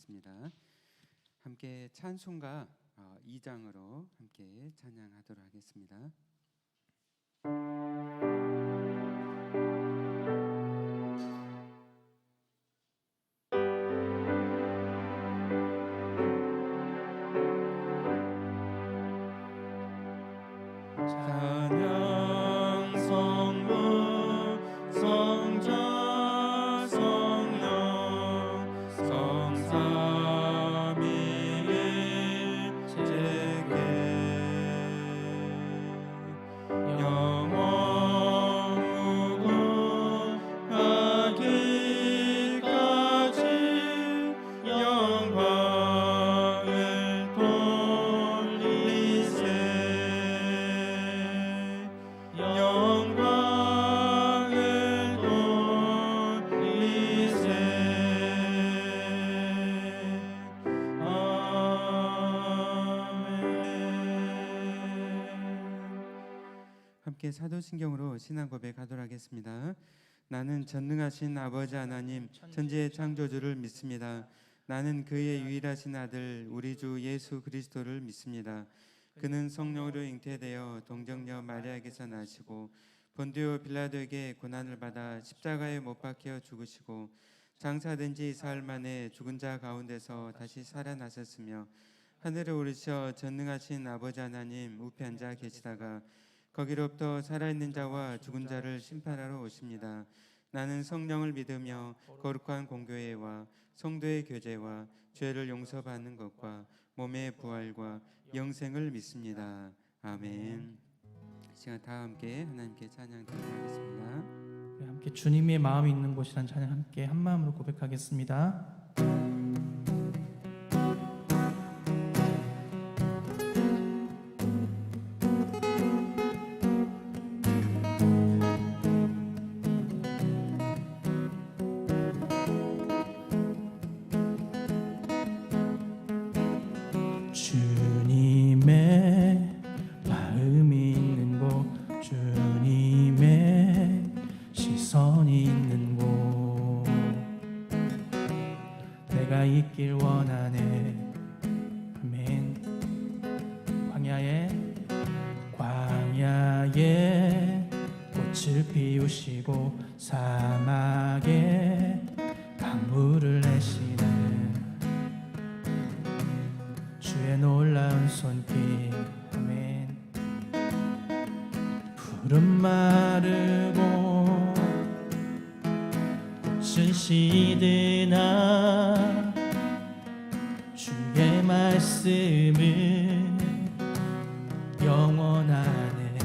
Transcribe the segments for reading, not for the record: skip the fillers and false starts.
하겠습니다. 함께 찬송가 2장으로 함께 찬양하도록 하겠습니다. 함께 사도신경으로 신앙 고백하도록 하겠습니다. 나는 전능하신 아버지 하나님 천지의 창조주를 믿습니다. 나는 그의 유일하신 아들 우리 주 예수 그리스도를 믿습니다. 그는 성령으로 잉태되어 동정녀 마리아에게서 나시고 본디오 빌라도에게 고난을 받아 십자가에 못 박혀 죽으시고 장사된 지 사흘 만에 죽은 자 가운데서 다시 살아나셨으며 하늘에 오르셔 전능하신 아버지 하나님 우편 앉아 계시다가 거기로부터 살아있는 자와 죽은 자를 심판하러 오십니다. 나는 성령을 믿으며 거룩한 공교회와 성도의 교제와 죄를 용서받는 것과 몸의 부활과 영생을 믿습니다. 아멘. 시간 다 함께 하나님께 찬양드리도록 하겠습니다. 함께 주님의 마음이 있는 곳이란 찬양 함께 한 마음으로 고백하겠습니다. 주님의 마음이 있는 곳, 주님의 시선이 있는 곳, 내가 있길 원하네. 아멘. 광야에 꽃을 피우시고 사막에 강물을 내시는 주의 놀라운 손길. 아멘. 푸른 마르고 꽃은 시드나 주의 말씀은 영원하네.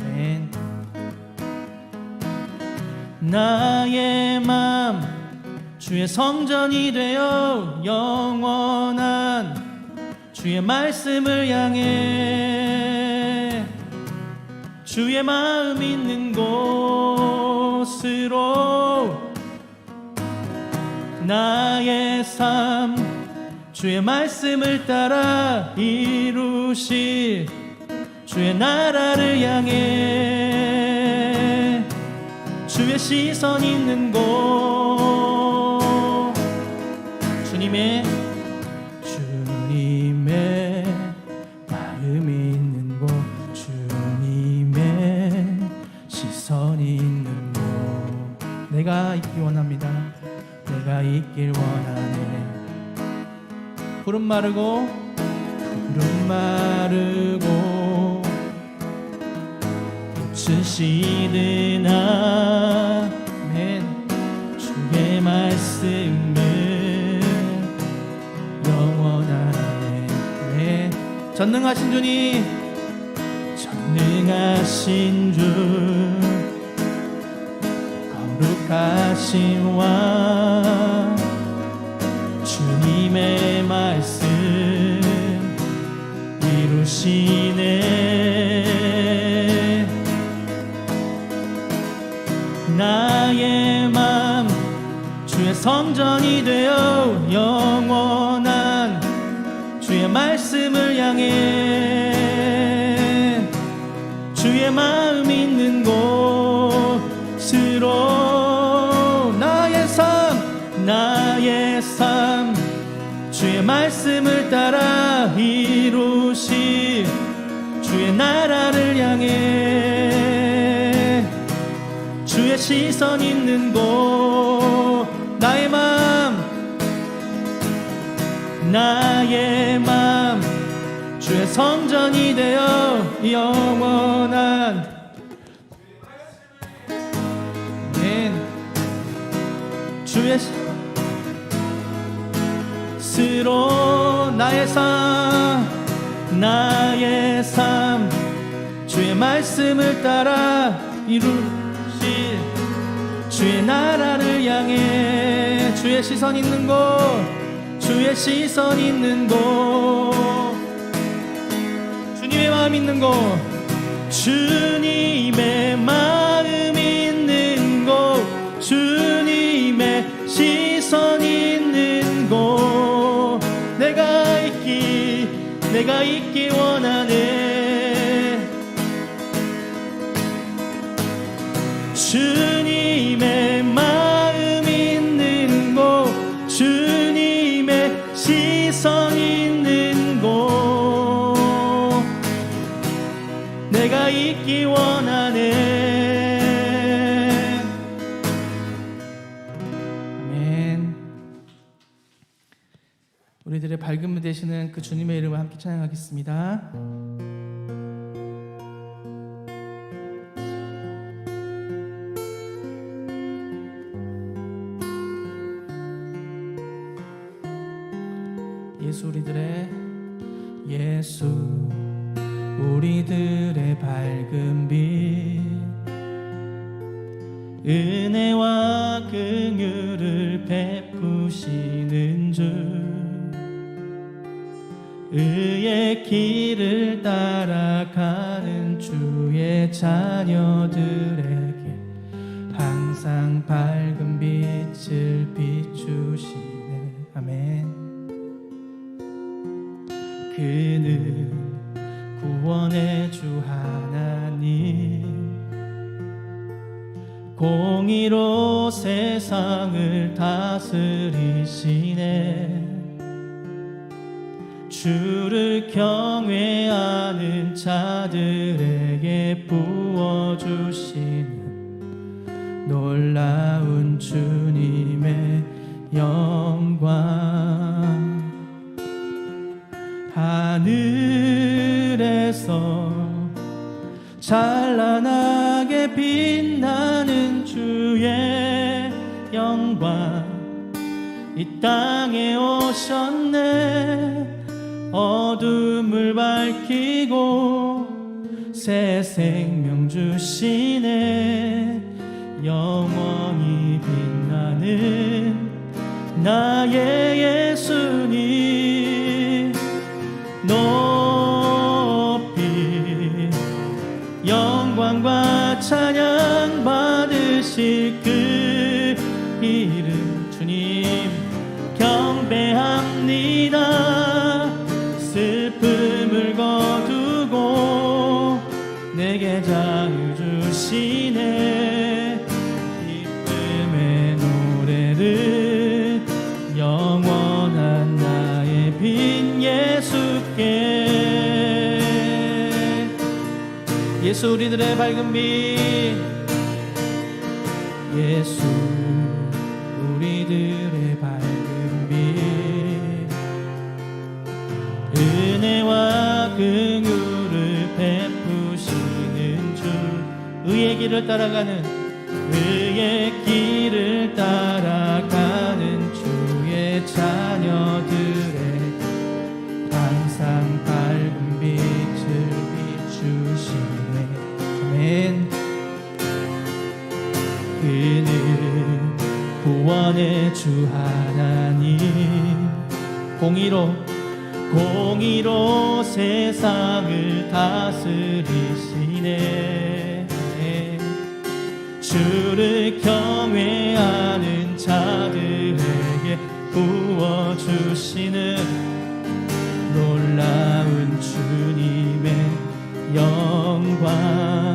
아멘. 나의 맘 주의 성전이 되어 영원한 주의 말씀을 향해 주의 마음 있는 곳으로 나의 삶 주의 말씀을 따라 이루실 주의 나라를 향해 주의 시선 있는 곳, 주님의 마음이 있는 곳, 주님의 시선이 있는 곳, 내가 있길 원합니다. 내가 있길 원하네. 푸른 마르고 꽃은 시드나 주의 말씀은 영원하네. 전능하신 주님, 전능하신 주 거룩하신 왕 주님의 말씀 이루시네. 나의 맘 주의 성전이 되어 영원한 주의 말씀을 향해 주의 마음 있는 곳으로 나의 삶 나의 나의 삶 주의 말씀을 따라 이루시 주의 나라를 향해 주의 시선 있는 곳 나의 맘 주의 성전이 되어 영원한 주의 스로 나의 삶 주의 말씀을 따라 이루실 주의 나라를 향해 주의 시선 있는 곳 주의 시선 있는 곳 주님의 마음 있는 곳 주님의 마음 있는 곳 주님의 시선 있는 곳 내가 있기 원하네 주님의 마음 있는 곳 주님의 시선 있는 곳 내가 있기 원하네. 아멘. 우리들의 밝음이 되시는 그 주님의 이름을 함께 찬양하겠습니다. 예수 우리들의 밝은 빛 은혜와 긍휼을 베푸시는 주 의의 길을 따라가는 주의 자녀들에게 항상 밝은 빛을 비추시네. 아멘. 그는 구원의 주 하나님 공의로 세상을 다스리시네. 주를 경외하는 자들에게 부어주시는 놀라운 주님의 영광 하늘에서 찬란하게 빛나는 주의 영광 이 땅에 오셨네. 어둠을 밝히고 새 생명 주시네. 영원히 빛나는 나의 예수님 높이 영광과 찬양 받으실 그 이름 주님 경배합니다. 슬픔을 거두고 내게 자유 주시네. 기쁨의 노래를 영원한 나의 빈 예수께. 예수 우리들의 밝은 빛 예수 우리들의 밝은 빛 은혜와 긍휼을 베푸시는 주 의의 길을 따라가는 주의 자녀들의 항상 밝은 빛을 비추시네. 아멘. 그는 구원의 주 하나님 공의로 세상을 다스리시네. 주를 경외하는 자들에게 부어주시는 놀라운 주님의 영광에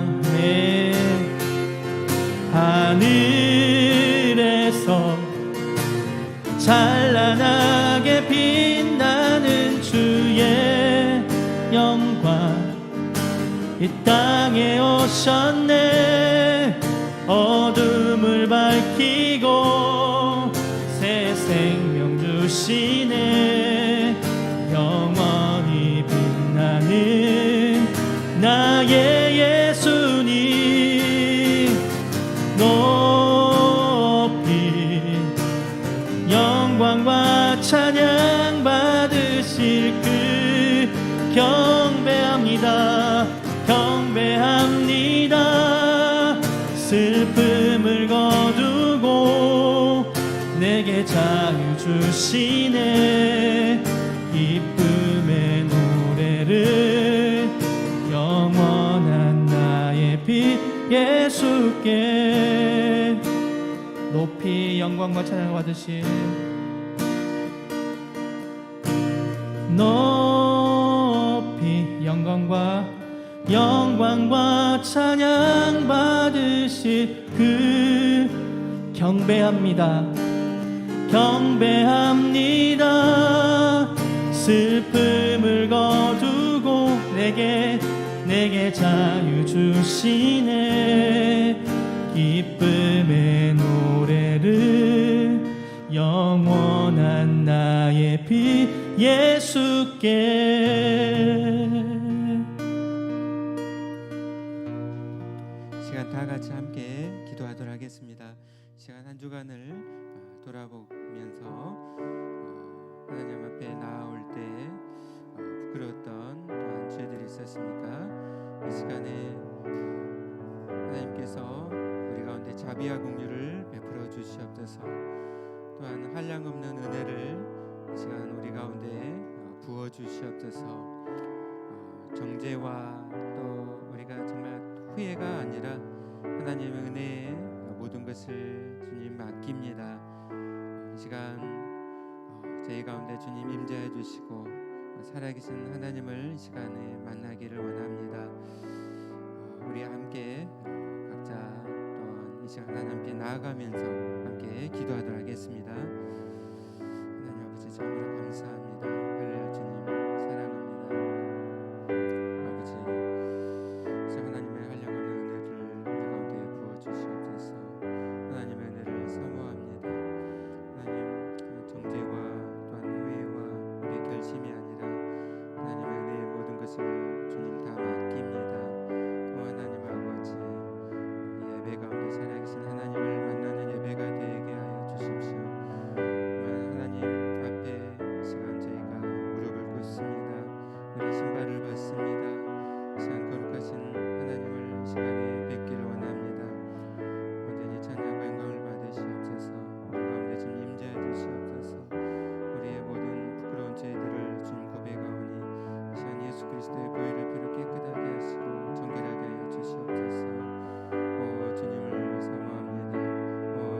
하늘에서 잘 찬란하게 빛나는 주의 영광 이 땅에 오셨네. 어둠을 밝히고 새 생명 주시네. 영원히 빛나는 나의 예수님 높이 영광과 찬양 받으실 그 경배합니다. 경배합니다. 슬픔을 거두고 내게 자유 주시네. 기쁨의 노래를 영원한 나의 빛 예수께 높이 영광과 찬양을 받으실 높이 영광과 찬양 받으실 그 경배합니다. 경배합니다. 슬픔을 거두고 내게 자유 주시네. 기쁨의 노래를 영원한 나의 빛 예수께. 시간 다 같이 함께 기도하도록 하겠습니다. 시간 한 주간을 돌아보면서 하나님 앞에 나아올 때 부끄러웠던 또한 죄들이 있었습니까? 이 시간에 하나님께서 우리 가운데 자비와 긍휼을 베풀어 주시옵소서. 또한 한량없는 은혜를 이 시간 우리 가운데 부어 주시옵소서. 정죄와 또 우리가 정말 후회가 아니라 하나님의 은혜에 모든 것을 주님 맡깁니다. 이 시간 저희 가운데 주님 임재해 주시고 살아계신 하나님을 이 시간에 만나기를 원합니다. 우리 함께 각자 또한 이 시간 하나님께 나아가면서 함께 기도하도록 하겠습니다. 하나님 아버지 참으로 감사합니다. 할렐루야 주님 사랑합니다. 아버지 하나님의 한량없는 은혜를 우리 가운데 부어주시옵소서. 하나님의 은혜를 사모합니다. 하나님 정죄와 또한 후회와 우리의 결심이 아니라 하나님의 은혜의 모든 것을 주님 다 맡깁니다. 하나님 아버지 예배 가운데 살아계신 하나님을 만나는 예배가 되게 하여 주십시오. 하나님 앞에 시간 저희가 무릎을 꿇습니다. 우리 신발을 벗습니다. 시간 거룩하신 하나님을 시간에 뵙기를 원합니다. 온전히 찬양과 영광을 받으시옵소서. 우리 가운데 주님 임재해 주시옵소서. 우리의 모든 부끄러운 죄들을 주님 고백하오니 시간 예수 그리스도의 보혈의 피로 깨끗하게 하시고 정결하게 하여 주시옵소서. 주님을 사모합니다.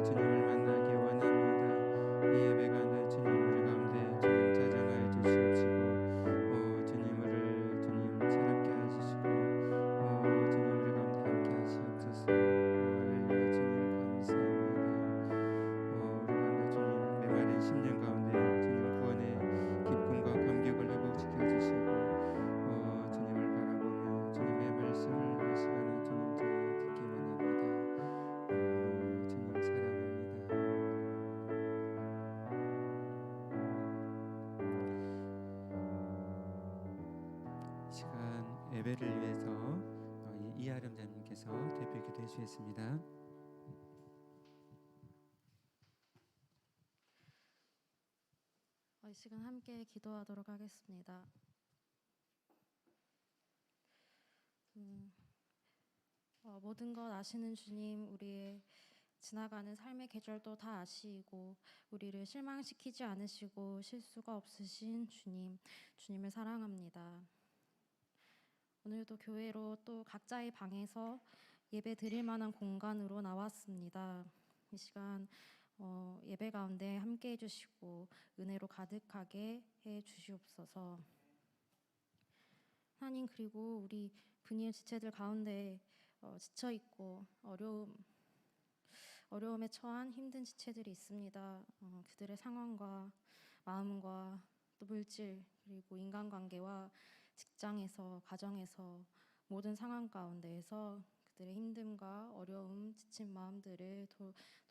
주님을 만나기 원합니다. 이 예배 가운데 주님 우리 가운데 주님 자정하여 주시옵시고 주님을 주님 새롭게 하시고 주님 우리 가운데 함께 하시옵소서. 할렐루야 주님 감사합니다. 우리 가운데 주님 메마른 심령 가운데 주님 구원의 기쁨과 감격을 회복시켜 주시고 주님을 바라보며 주님의 말씀을 이 시간에 주님 저희 듣기 원합니다. 주님 사랑합니다. 시간 예배를 위해서 이하름자님께서 대표 기도해 주시겠습니다. 이 시간 함께 기도하도록 하겠습니다. 모든 것 아시는 주님, 우리의 지나가는 삶의 계절도 다 아시고 우리를 실망시키지 않으시고 실수가 없으신 주님, 주님을 사랑합니다. 오늘도 교회로 또 각자의 방에서 예배 드릴 만한 공간으로 나왔습니다. 이 시간 예배 가운데 함께 해주시고 은혜로 가득하게 해주시옵소서. 하나님, 그리고 우리 분이엘 지체들 가운데 지쳐있고 어려움, 어려움에 처한 힘든 지체들이 있습니다. 그들의 상황과 마음과 또 물질 그리고 인간관계와 직장에서 가정에서 모든 상황 가운데에서 그들의 힘듦과 어려움, 지친 마음들을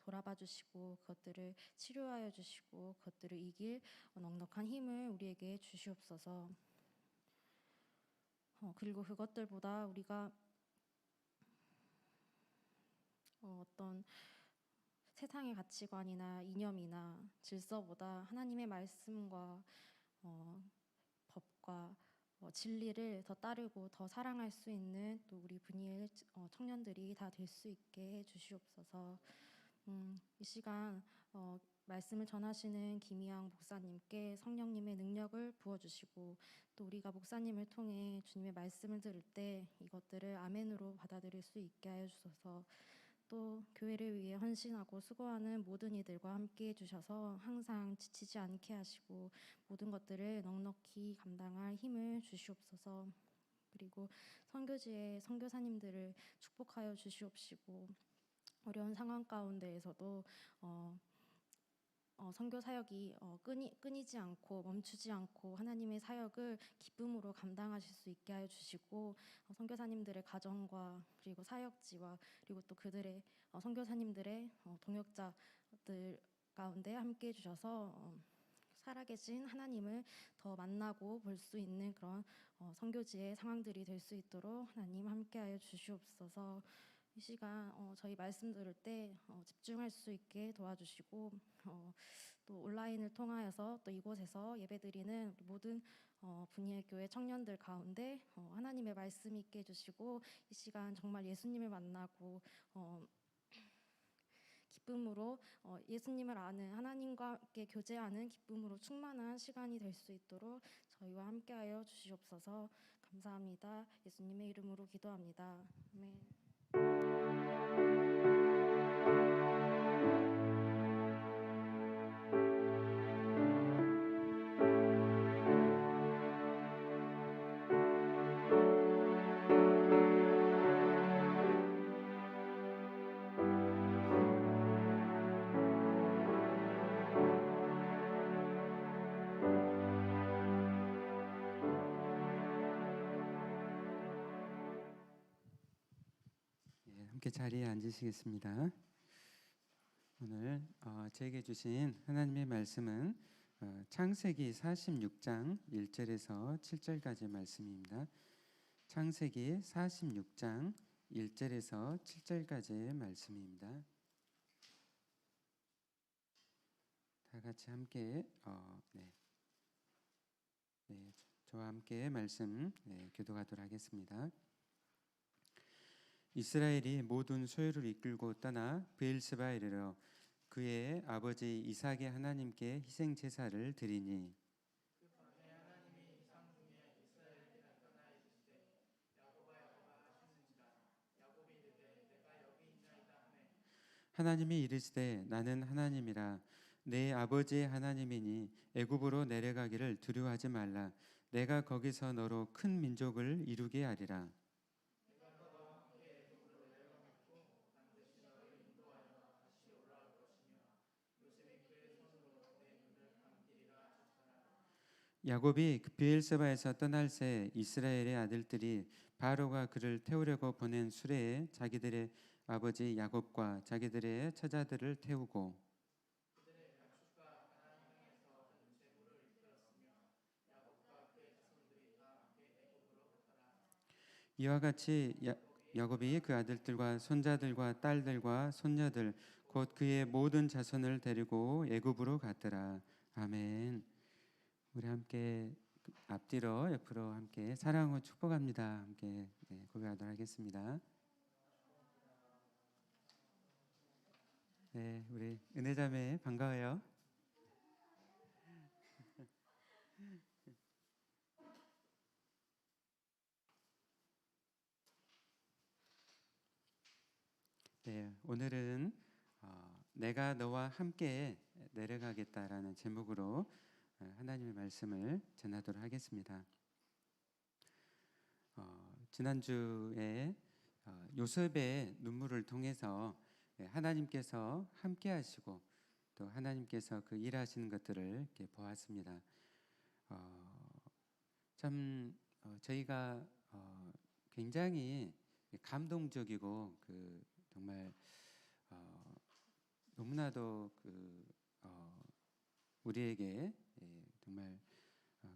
돌아봐 주시고 그것들을 치료하여 주시고 그것들을 이길 넉넉한 힘을 우리에게 주시옵소서. 그리고 그것들보다 우리가 어떤 세상의 가치관이나 이념이나 질서보다 하나님의 말씀과 법과 진리를 더 따르고 더 사랑할 수 있는 또 우리 분이엘 청년들이 다 될 수 있게 해 주시옵소서. 이 시간 말씀을 전하시는 김희양 목사님께 성령님의 능력을 부어주시고 또 우리가 목사님을 통해 주님의 말씀을 들을 때 이것들을 아멘으로 받아들일 수 있게 하여 주소서. 또 교회를 위해 헌신하고 수고하는 모든 이들과 함께 해주셔서 항상 지치지 않게 하시고 모든 것들을 넉넉히 감당할 힘을 주시옵소서. 그리고 선교지의 선교사님들을 축복하여 주시옵시고 어려운 상황 가운데에서도 선교 사역이 끊이지 않고 멈추지 않고 하나님의 사역을 기쁨으로 감당하실 수 있게 하여 주시고 선교사님들의 가정과 그리고 사역지와 그리고 또 그들의 선교사님들의 동역자들 가운데 함께 해주셔서 살아계신 하나님을 더 만나고 볼 수 있는 그런 선교지의 상황들이 될 수 있도록 하나님 함께하여 주시옵소서. 이 시간 저희 말씀 들을 때 집중할 수 있게 도와주시고 또 온라인을 통하여서 또 이곳에서 예배드리는 모든 분이엘 교회 청년들 가운데 하나님의 말씀이 있게 해주시고 이 시간 정말 예수님을 만나고 기쁨으로 예수님을 아는 하나님과 함께 교제하는 기쁨으로 충만한 시간이 될 수 있도록 저희와 함께하여 주시옵소서. 감사합니다. 예수님의 이름으로 기도합니다. 아멘. 예, 함께 자리에 앉으시겠습니다. 오늘 제게 주신 하나님의 말씀은 창세기 46장 1절에서 7절까지의 말씀입니다. 창세기 46장 1절에서 7절까지의 말씀입니다. 다 같이 함께 저와 함께 말씀 교도하도록 하겠습니다. 이스라엘이 모든 소유를 이끌고 떠나 브엘세바에 이르러 그의 아버지 이삭의 하나님께 희생 제사를 드리니 하나님이 이르시되 나는 하나님이라 내 아버지의 하나님이니 애굽으로 내려가기를 두려워하지 말라 내가 거기서 너로 큰 민족을 이루게 하리라. 야곱이 브엘세바에서 떠날 새 이스라엘의 아들들이 바로가 그를 태우려고 보낸 수레에 자기들의 아버지 야곱과 자기들의 처자들을 태우고 이와 같이 야곱이 그 아들들과 손자들과 딸들과 손녀들 곧 그의 모든 자손을 데리고 애굽으로 갔더라. 아멘. 우리 함께 앞뒤로 옆으로 함께 사랑하고 축복합니다. 함께 고백하도록 하겠습니다. 네, 우리 은혜자매 반가워요. 네, 오늘은 내가 너와 함께 내려가겠다라는 제목으로 하나님의 말씀을 전하도록 하겠습니다. 지난주에 요셉의 눈물을 통해서 하나님께서 함께 하시고 또 하나님께서 그 일하시는 것들을 이렇게 보았습니다. 저희가 굉장히 감동적이고 그 정말 너무나도 우리에게 정말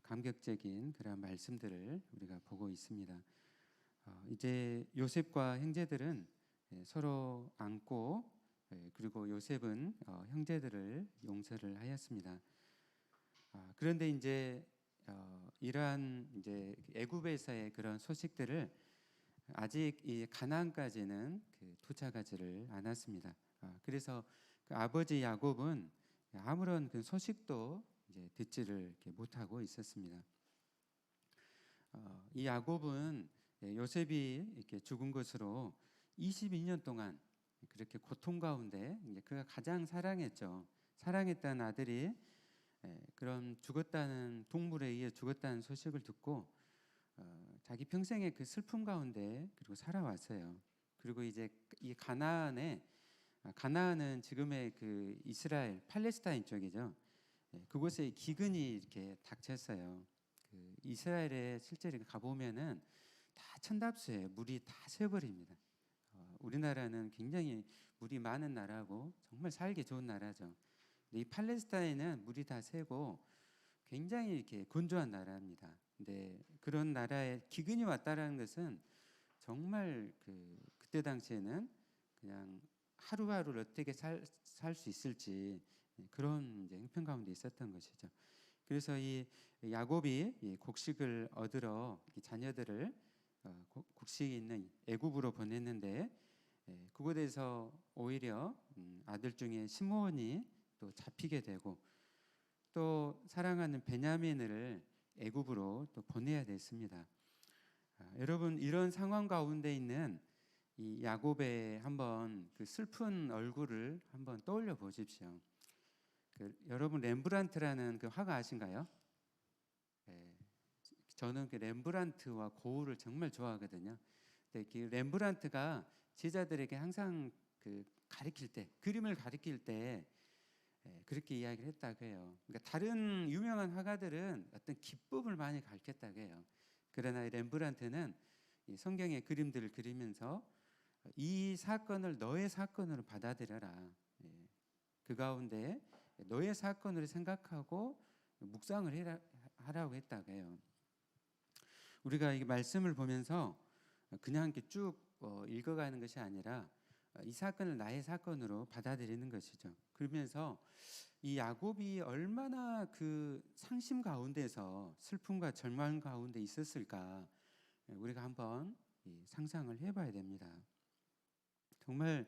감격적인 그런 말씀들을 우리가 보고 있습니다. 이제 요셉과 형제들은 서로 안고 그리고 요셉은 형제들을 용서를 하였습니다. 그런데 이제 이러한 이제 애굽에서의 그런 소식들을 아직 이 가나안까지는 도착하지를 않았습니다. 그래서 그 아버지 야곱은 아무런 그 소식도 이제 듣지를 이렇게 못하고 있었습니다. 이 야곱은 요셉이 이렇게 죽은 것으로 22년 동안 그렇게 고통 가운데 이제 그가 가장 사랑했죠. 사랑했던 아들이 그런 죽었다는 동물에 의해 죽었다는 소식을 듣고 자기 평생의 그 슬픔 가운데 그리고 살아왔어요. 그리고 이제 이 가나안은 지금의 그 이스라엘 팔레스타인 쪽이죠. 그곳에 기근이 이렇게 닥쳤어요. 그 이스라엘에 실제로 가보면은 다 천답수예요. 물이 다 새버립니다. 우리나라는 굉장히 물이 많은 나라고 정말 살기 좋은 나라죠. 근데 이 팔레스타인은 물이 다 새고 굉장히 이렇게 건조한 나라입니다. 근데 그런 나라에 기근이 왔다라는 것은 정말 그때 당시에는 그냥 하루하루를 어떻게 살 수 있을지 그런 이제 형편 가운데 있었던 것이죠. 그래서 이 야곱이 이 곡식을 얻으러 자녀들을 곡식이 있는 애굽으로 보냈는데 그곳에서 오히려 아들 중에 시므온이 또 잡히게 되고 또 사랑하는 베냐민을 애굽으로 또 보내야 됐습니다. 여러분 이런 상황 가운데 있는 이 야곱의 한번 그 슬픈 얼굴을 한번 떠올려 보십시오. 여러분 렘브란트라는 그 화가 아신가요? 저는 그 렘브란트와 고흐를 정말 좋아하거든요. 근데 그 렘브란트가 제자들에게 항상 그 가리킬 때 그림을 가리킬 때 그렇게 이야기를 했다고 해요. 그러니까 다른 유명한 화가들은 어떤 기법을 많이 가르쳤다고 해요. 그러나 렘브란트는 이 성경의 그림들을 그리면서 이 사건을 너의 사건으로 받아들여라. 그 가운데 너의 사건으로 생각하고 묵상을 하라고 했다고 해요. 우리가 이 말씀을 보면서 그냥 이렇게 쭉 읽어가는 것이 아니라 이 사건을 나의 사건으로 받아들이는 것이죠. 그러면서 이 야곱이 얼마나 그 상심 가운데서 슬픔과 절망 가운데 있었을까 우리가 한번 상상을 해봐야 됩니다. 정말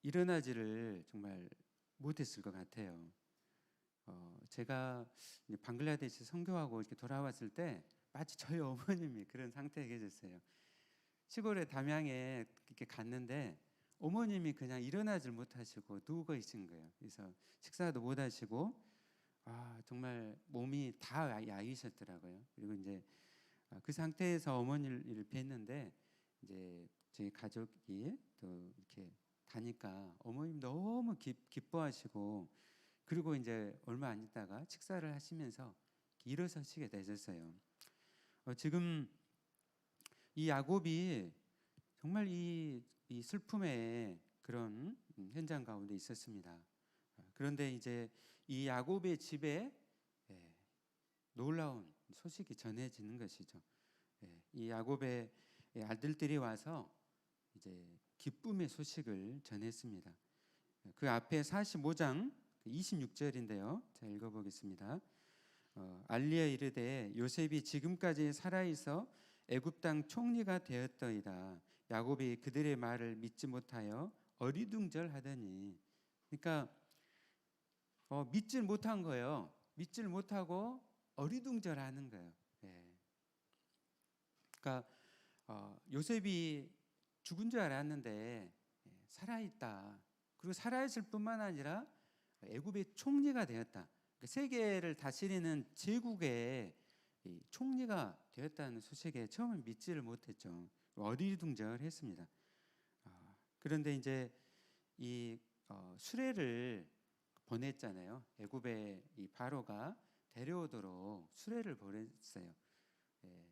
일어나지를 정말 못했을 것 같아요. 제가 방글라데시 선교하고 이렇게 돌아왔을 때 마치 저희 어머님이 그런 상태에 계셨어요. 시골의 담양에 이렇게 갔는데 어머님이 그냥 일어나질 못하시고 누워 계신 거예요. 그래서 식사도 못 하시고 정말 몸이 다 야위셨더라고요. 그리고 이제 그 상태에서 어머니를 뵀는데 이제 저희 가족이 또 이렇게 가니까 어머님 너무 기뻐하시고 그리고 이제 얼마 안 있다가 식사를 하시면서 일어서시게 되셨어요. 지금 이 야곱이 정말 이 슬픔의 그런 현장 가운데 있었습니다. 그런데 이제 이 야곱의 집에 놀라운 소식이 전해지는 것이죠. 이 야곱의 아들들이 와서 이제 기쁨의 소식을 전했습니다. 그 앞에 45장 26절인데요. 자 읽어보겠습니다. 알리에 이르되 요셉이 지금까지 살아있어 애굽 땅 총리가 되었더이다. 야곱이 그들의 말을 믿지 못하여 어리둥절하더니, 그러니까 믿질 못한 거예요. 믿질 못하고 어리둥절하는 거예요. 그러니까 요셉이 죽은 줄 알았는데 살아있다. 그리고 살아있을 뿐만 아니라 애굽의 총리가 되었다. 세계를 다스리는 제국의 총리가 되었다는 소식에 처음에 믿지를 못했죠. 어리둥절했습니다. 그런데 이제 이 수레를 보냈잖아요. 애굽의 이 바로가 데려오도록 수레를 보냈어요. 예,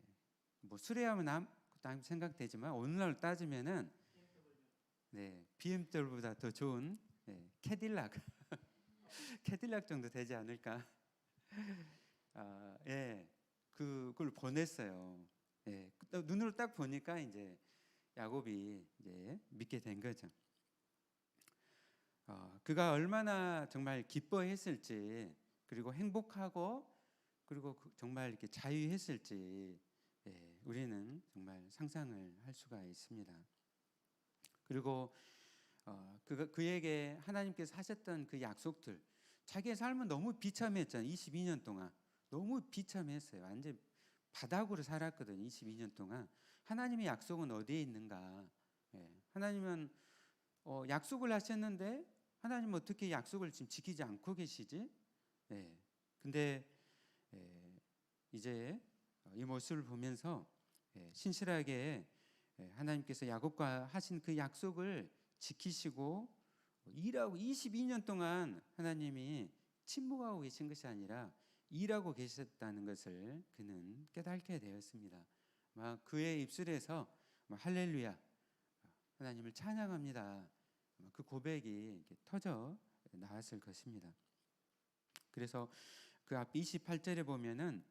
뭐 수레하면 남 생각되지만 오늘날 따지면은 네, BMW보다 더 좋은 캐딜락 캐딜락 정도 되지 않을까. 예, 그걸 보냈어요. 예, 눈으로 딱 보니까 이제 야곱이 이제 믿게 된 거죠. 그가 얼마나 정말 기뻐했을지, 그리고 행복하고, 그리고 정말 이렇게 자유했을지, 예, 우리는 정말 상상을 할 수가 있습니다. 그리고 그에게 하나님께서 하셨던 그 약속들, 자기의 삶은 너무 비참했잖아요. 22년 동안 너무 비참했어요. 완전 바닥으로 살았거든요. 22년 동안. 하나님의 약속은 어디에 있는가? 예, 하나님은 약속을 하셨는데 하나님 어떻게 약속을 지금 지키지 않고 계시지? 예, 근데 이제 이 모습을 보면서 신실하게 하나님께서 야곱과 하신 그 약속을 지키시고 일하고 22년 동안 하나님이 침묵하고 계신 것이 아니라 일하고 계셨다는 것을 그는 깨닫게 되었습니다. 막 그의 입술에서 할렐루야, 하나님을 찬양합니다. 그 고백이 이렇게 터져 나왔을 것입니다. 그래서 그 앞 28절에 보면은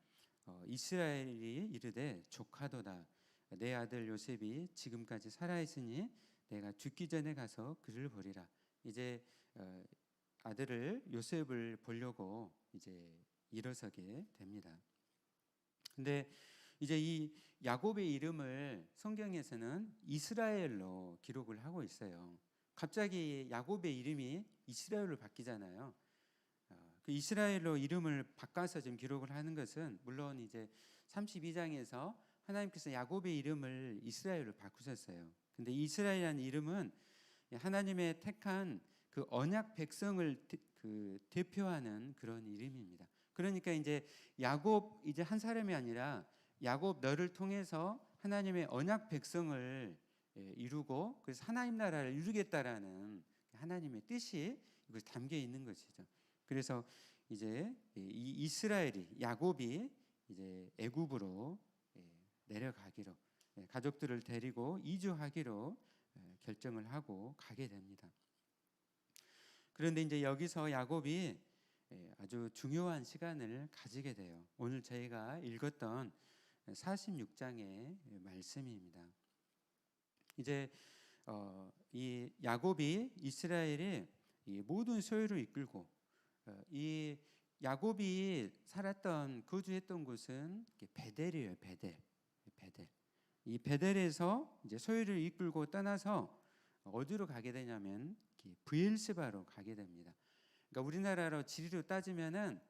이스라엘이 이르되 조카도다, 내 아들 요셉이 지금까지 살아있으니 내가 죽기 전에 가서 그를 보리라. 이제 아들을 요셉을 보려고 이제 일어서게 됩니다. 근데 이제 이 야곱의 이름을 성경에서는 이스라엘로 기록을 하고 있어요. 갑자기 야곱의 이름이 이스라엘로 바뀌잖아요. 그 이스라엘로 이름을 바꿔서 지금 기록을 하는 것은 물론 이제 32장에서 하나님께서 야곱의 이름을 이스라엘로 바꾸셨어요. 근데 이스라엘이라는 이름은 하나님의 택한 그 언약 백성을 대표하는 그런 이름입니다. 그러니까 이제 야곱 이제 한 사람이 아니라 야곱 너를 통해서 하나님의 언약 백성을 이루고 그래서 하나님 나라를 이루겠다라는 하나님의 뜻이 이것이 담겨 있는 것이죠. 그래서 이제 이 이스라엘이 야곱이 이제 애굽으로 내려가기로 가족들을 데리고 이주하기로 결정을 하고 가게 됩니다. 그런데 이제 여기서 야곱이 아주 중요한 시간을 가지게 돼요. 오늘 저희가 읽었던 46장의 말씀입니다. 이제 이 야곱이 이스라엘의 이 모든 소유를 이끌고 이 야곱이 살았던 거주했던 곳은 베델이에요. 베델. 이 베델에서 이제 소유를 이끌고 떠나서 어디로 가게 되냐면 브엘세바로 가게 됩니다. 그러니까 우리나라로 지리로 따지면은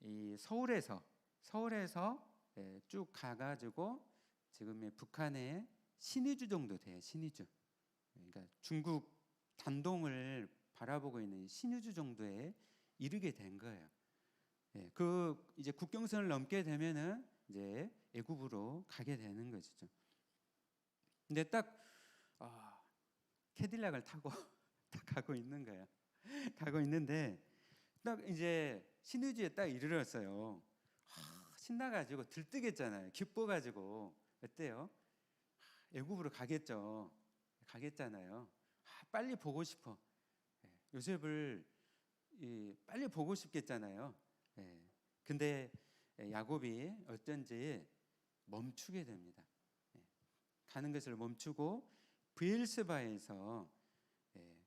이 서울에서 쭉 가가지고 지금의 북한의 신의주 정도 돼요. 신의주. 그러니까 중국 단동을 바라보고 있는 신의주 정도에 이르게 된 거예요. 그 이제 국경선을 넘게 되면은 이제 애굽으로 가게 되는 것이죠. 근데 딱 캐딜락을 타고 딱 가고 있는 거예요. 가고 있는데 딱 이제 신의주에 딱 이르렀어요. 신나가지고 들뜨겠잖아요. 기뻐가지고 어때요? 애굽으로 가겠죠. 가겠잖아요. 빨리 보고 싶어. 요셉을 빨리 보고 싶겠잖아요. 근데 야곱이 어쩐지 멈추게 됩니다. 가는 것을 멈추고 브엘세바에서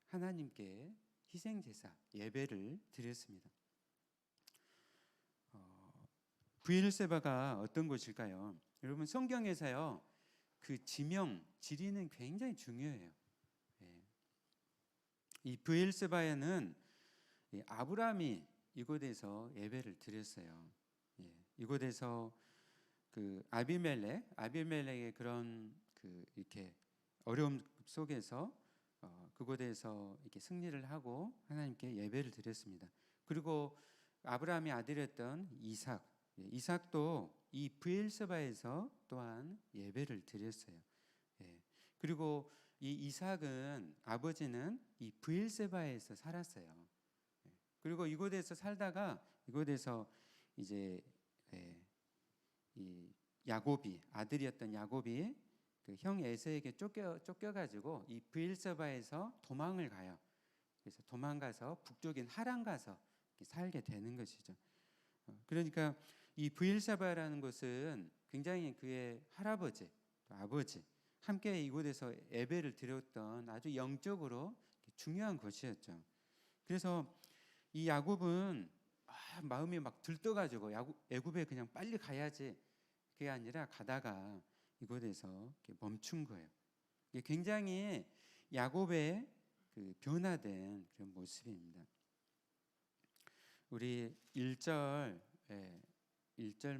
하나님께 희생 제사 예배를 드렸습니다. 브엘세바가 어떤 곳일까요? 여러분 성경에서요 그 지리는 굉장히 중요해요. 이 브엘세바에는 아브라함이 이곳에서 예배를 드렸어요. 이곳에서 그 아비멜렉의 그런 그 이렇게 어려움 속에서 그곳에서 이렇게 승리를 하고 하나님께 예배를 드렸습니다. 그리고 아브라함의 아들이었던 이삭도 이 브엘세바에서 또한 예배를 드렸어요. 그리고 이 이삭은 아버지는 이 브엘세바에서 살았어요. 그리고 이곳에서 살다가 이곳에서 이제 이 야곱이 아들이었던 야곱이 그 형 에서에게 쫓겨가지고 이 브엘세바에서 도망을 가요. 그래서 도망가서 북쪽인 하란 가서 살게 되는 것이죠. 그러니까 이 브엘세바라는 곳은 굉장히 그의 할아버지, 또 아버지 함께 이곳에서 예배를 드렸던 아주 영적으로 중요한 곳이었죠. 그래서 이 야곱은 마음이 막 들떠가지고 애굽에 그냥 빨리 가야지, 그게 아니라 가다가 이곳에서 멈춘 거예요. 이게 굉장히 야곱의 그 변화된 그런 모습입니다. 우리 1절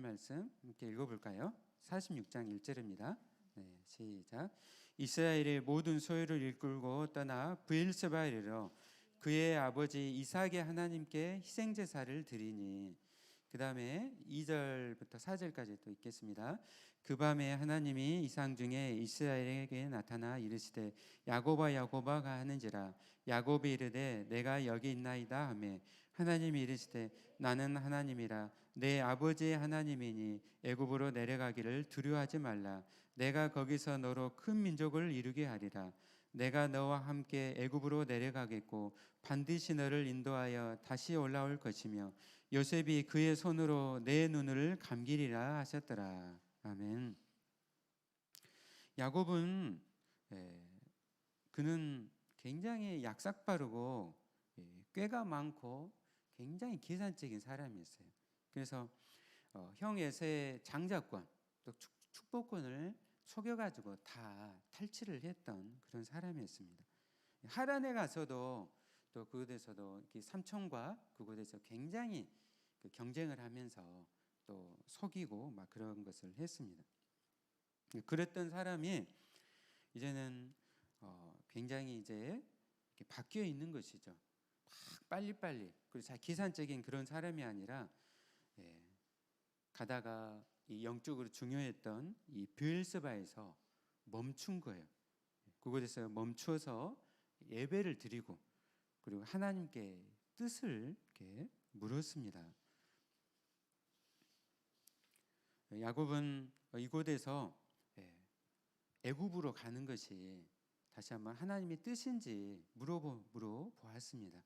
말씀 함께 읽어볼까요? 46장 1절입니다. 네, 시작. 이스라엘의 모든 소유를 일끌고 떠나 브엘세바에 이르러 그의 아버지 이삭의 하나님께 희생 제사를 드리니. 그 다음에 2절부터 4절까지 또 읽겠습니다. 그 밤에 하나님이 이상 중에 이스라엘에게 나타나 이르시되 야곱아 야곱아 하는지라. 야곱이 이르되 내가 여기 있나이다 하매 하나님이 이르시되 나는 하나님이라 내 아버지의 하나님이니 애굽으로 내려가기를 두려워하지 말라. 내가 거기서 너로 큰 민족을 이루게 하리라. 내가 너와 함께 애굽으로 내려가겠고 반드시 너를 인도하여 다시 올라올 것이며 요셉이 그의 손으로 내 눈을 감기리라 하셨더라. 아멘. 야곱은 그는 굉장히 약삭빠르고 꾀가 많고 굉장히 계산적인 사람이었어요. 그래서 형 에서의 장자권 또 축복권을 속여가지고 다 탈취를 했던 그런 사람이었습니다. 하란에 가서도 또 그곳에서도 삼촌과 그곳에서 굉장히 그 경쟁을 하면서 또 속이고 막 그런 것을 했습니다. 그랬던 사람이 이제는 굉장히 이제 바뀌어 있는 것이죠. 막 빨리빨리 그리고 자 계산적인 그런 사람이 아니라 가다가 이 영적으로 중요했던 이 브엘세바에서 멈춘 거예요. 그곳에서 멈춰서 예배를 드리고 그리고 하나님께 뜻을 이렇게 물었습니다. 야곱은 이곳에서 애굽으로 가는 것이 다시 한번 하나님의 뜻인지 물어보았습니다.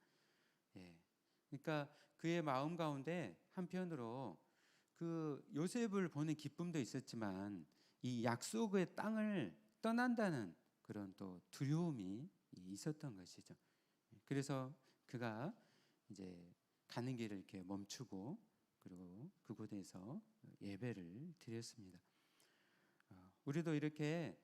그러니까 그의 마음 가운데 한편으로 그 요셉을 보는 기쁨도 있었지만 이 약속의 땅을 떠난다는 그런 또 두려움이 있었던 것이죠. 그래서 그가 이제 가는 길을 이렇게 멈추고 그리고 그곳에서 예배를 드렸습니다. 우리도 이렇게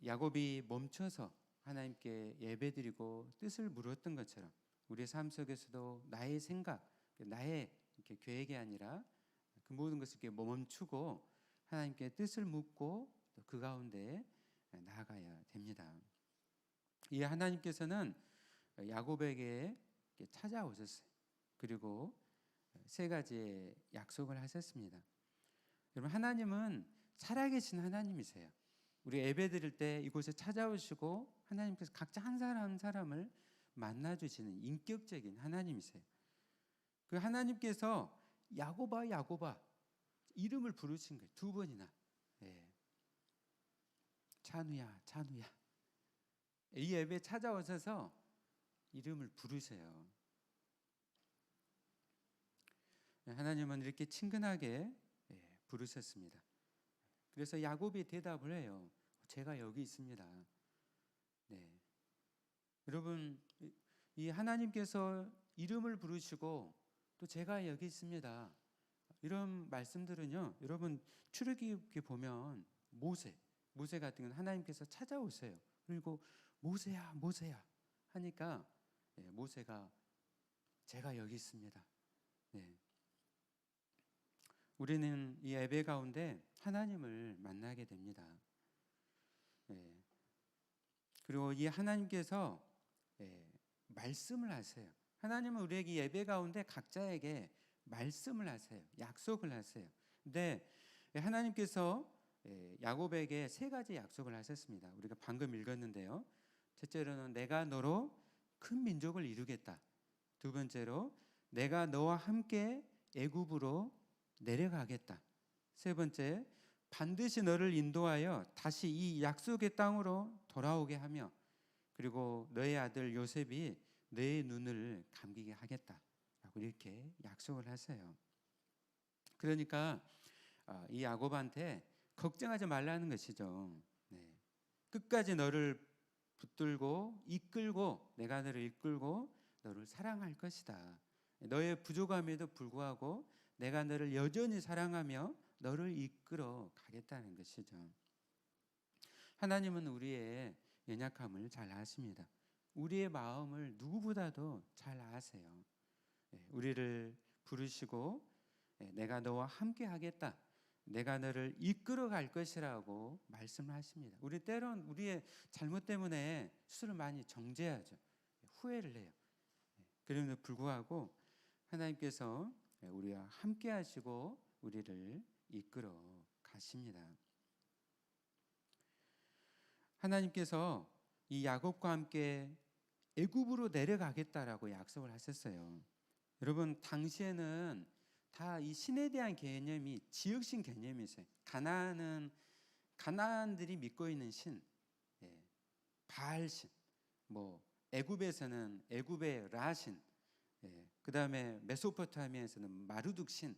야곱이 멈춰서 하나님께 예배드리고 뜻을 물었던 것처럼 우리의 삶 속에서도 나의 생각, 나의 이렇게 계획이 아니라 그 모든 것을 이렇게 멈추고 하나님께 뜻을 묻고 또 그 가운데 나아가야 됩니다. 이 하나님께서는 야곱에게 찾아오셨어요. 그리고 세 가지의 약속을 하셨습니다. 여러분, 하나님은 살아계신 하나님이세요. 우리 예배 드릴 때 이곳에 찾아오시고 하나님께서 각자 한 사람 한 사람을 만나주시는 인격적인 하나님이세요. 그 하나님께서 야곱아 야곱아 이름을 부르신 거예요. 두 번이나. 찬우야 찬우야. 이 예배에 찾아오셔서 이름을 부르세요. 하나님은 이렇게 친근하게 부르셨습니다. 그래서 야곱이 대답을 해요. 제가 여기 있습니다. 여러분, 이 하나님께서 이름을 부르시고 또 제가 여기 있습니다. 이런 말씀들은요, 여러분 출애굽기 보면 모세 같은 경우는 하나님께서 찾아오세요. 그리고 모세야 모세야 하니까 모세가 제가 여기 있습니다. 우리는 이 예배 가운데 하나님을 만나게 됩니다. 그리고 이 하나님께서 말씀을 하세요. 하나님은 우리에게 예배 가운데 각자에게 말씀을 하세요. 약속을 하세요. 근데 하나님께서 야곱에게 세 가지 약속을 하셨습니다. 우리가 방금 읽었는데요. 첫째로는 내가 너로 큰 민족을 이루겠다. 두 번째로 내가 너와 함께 애굽으로 내려가겠다. 세 번째, 반드시 너를 인도하여 다시 이 약속의 땅으로 돌아오게 하며, 그리고 너의 아들 요셉이 너의 눈을 감기게 하겠다라고 이렇게 약속을 하세요. 그러니까 이 야곱한테 걱정하지 말라는 것이죠. 끝까지 너를 붙들고 이끌고, 내가 너를 이끌고 너를 사랑할 것이다. 너의 부족함에도 불구하고 내가 너를 여전히 사랑하며 너를 이끌어 가겠다는 것이죠. 하나님은 우리의 연약함을 잘 아십니다. 우리의 마음을 누구보다도 잘 아세요. 우리를 부르시고 내가 너와 함께 하겠다, 내가 너를 이끌어 갈 것이라고 말씀하십니다. 우리 때론 우리의 잘못 때문에 스스로 많이 정죄하죠. 후회를 해요. 그럼에도 불구하고 하나님께서 우리와 함께 하시고 우리를 이끌어 가십니다. 하나님께서 이 야곱과 함께 애굽으로 내려가겠다라고 약속을 하셨어요. 여러분, 당시에는 다 이 신에 대한 개념이 지역신 개념이 있어요. 가나안은 가나안들이 믿고 있는 신, 바알신, 뭐 애굽에서는 애굽의 라신, 그 다음에 메소포타미아에서는 마르둑신.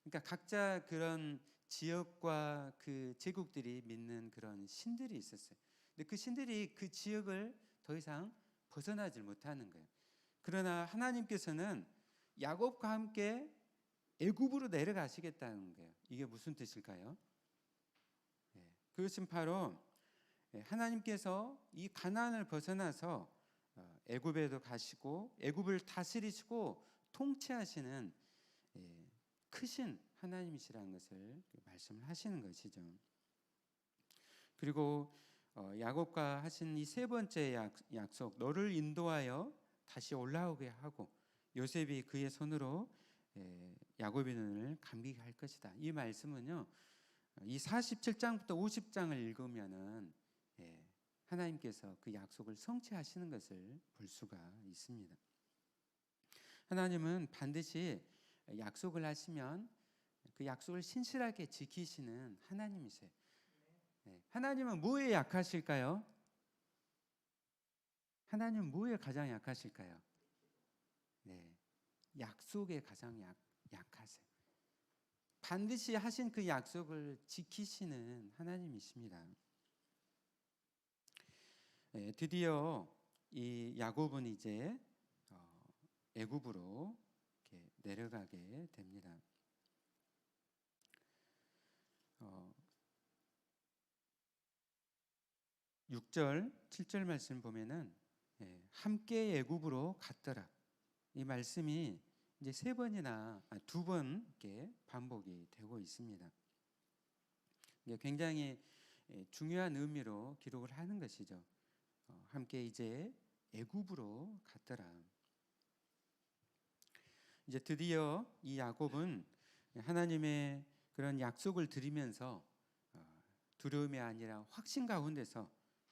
그러니까 각자 그런 지역과 그 제국들이 믿는 그런 신들이 있었어요. 근데 그 신들이 그 지역을 더 이상 벗어나질 못하는 거예요. 그러나 하나님께서는 야곱과 함께 애굽으로 내려가시겠다는 거예요. 이게 무슨 뜻일까요? 그것은 바로 하나님께서 이 가나안을 벗어나서 애굽에도 가시고 애굽을 다스리시고 통치하시는 크신 하나님이시라는 것을 말씀을 하시는 것이죠. 그리고 야곱과 하신 이 세 번째 약속, 너를 인도하여 다시 올라오게 하고 요셉이 그의 손으로 야곱의 눈을 감기게 할 것이다. 이 말씀은요, 이 47장부터 50장을 읽으면은 하나님께서 그 약속을 성취하시는 것을 볼 수가 있습니다. 하나님은 반드시 약속을 하시면 그 약속을 신실하게 지키시는 하나님이세요. 하나님은 뭐에 약하실까요? 하나님은 뭐에 가장 약하실까요? 약속에 가장 약하세요. 반드시 하신 그 약속을 지키시는 하나님이십니다. 드디어 이 야곱은 이제 애굽으로 이렇게 내려가게 됩니다. 6절, 7절 말씀 보면은 함께 애굽으로 갔더라. 이 말씀이 이제 세 번이나 두 번 이렇게 반복이 되고 있습니다. 이게 굉장히 중요한 의미로 기록을 하는 것이죠. 함께 이제 애굽으로 갔더라. 이제 드디어 이 야곱은 하나님의 그런 약속을 드리면서 두려움이 아니라 확신 가운데서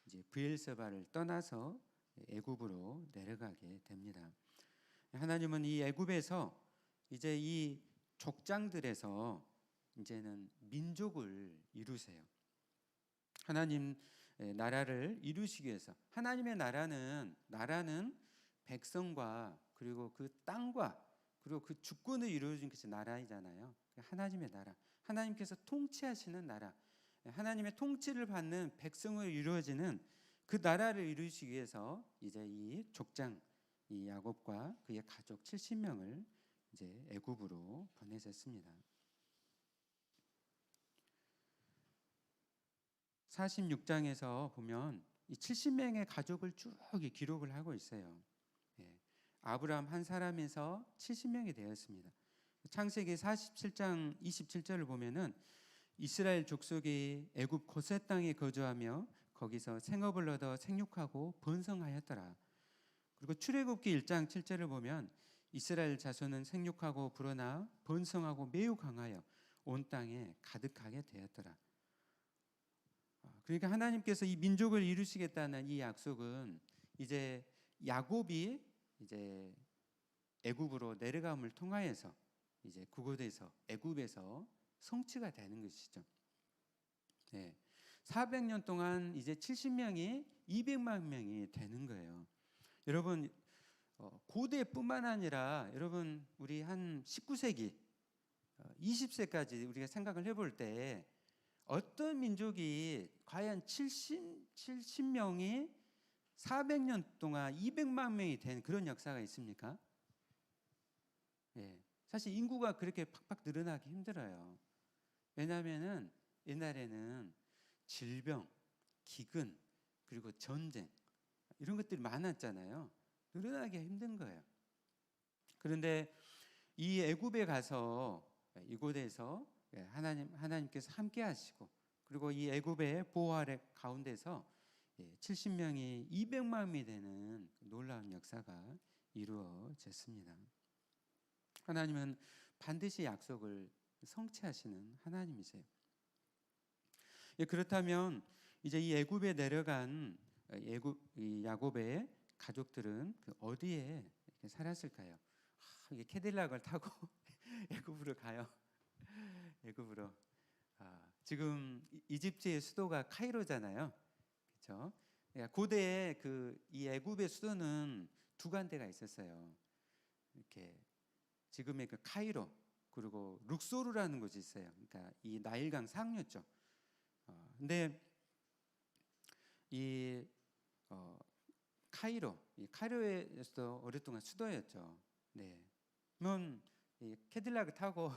이제 브엘세바를 떠나서 애굽으로 내려가게 됩니다. 하나님은 이 애굽에서 이제 이 족장들에서 이제는 민족을 이루세요. 하나님 나라를 이루시기 위해서, 하나님의 나라는 백성과 그리고 그 땅과 그리고 그 주권을 이루어진 것이 나라이잖아요. 하나님의 나라, 하나님께서 통치하시는 나라, 하나님의 통치를 받는 백성을 이루어지는 그 나라를 이루시기 위해서 이제 이 족장, 이 야곱과 그의 가족 70명을 이제 애굽으로 보내셨습니다. 46장에서 보면 이 70명의 가족을 쭉 기록을 하고 있어요. 아브라함 한 사람에서 70명이 되었습니다. 창세기 47장 27절을 보면은 이스라엘 족속이 애굽 고셋 땅에 거주하며 거기서 생업을 얻어 생육하고 번성하였더라. 그리고 출애굽기 1장 7절을 보면 이스라엘 자손은 생육하고 불어나 번성하고 매우 강하여 온 땅에 가득하게 되었더라. 그러니까 하나님께서 이 민족을 이루시겠다는 이 약속은 이제 야곱이 이제 애굽으로 내려감을 통하여서 이제 그곳에서 애굽에서 성취가 되는 것이죠. 네. 400년 동안 이제 70명이 200만 명이 되는 거예요. 여러분 고대뿐만 아니라 여러분 우리 한 19세기 20세까지 우리가 생각을 해볼 때 어떤 민족이 과연 70명이 400년 동안 200만 명이 된 그런 역사가 있습니까? 예, 사실 인구가 그렇게 팍팍 늘어나기 힘들어요. 왜냐하면은 옛날에는 질병, 기근, 그리고 전쟁 이런 것들이 많았잖아요. 늘어나기 힘든 거예요. 그런데 이 애굽에 가서 이곳에서 하나님께서 함께 하시고 그리고 이 애굽의 보호 아래 가운데서 70명이 200만 명이 되는 놀라운 역사가 이루어졌습니다. 하나님은 반드시 약속을 성취하시는 하나님이세요. 그렇다면 이제 이 애굽에 내려간 이 야곱의 가족들은 어디에 살았을까요? 이게 캐딜락을 타고 애굽으로 가요. 애굽으로. 지금 이집트의 수도가 카이로잖아요. 그렇죠? 고대에 이 애굽의 수도는 두 군데가 있었어요. 이렇게 지금의 그 카이로 그리고 룩소르라는 곳이 있어요. 그러니까 이 나일강 상류죠. 근데 이 카이로에서도 오랫동안 수도였죠. 네. 그러면 이 캐딜락을 타고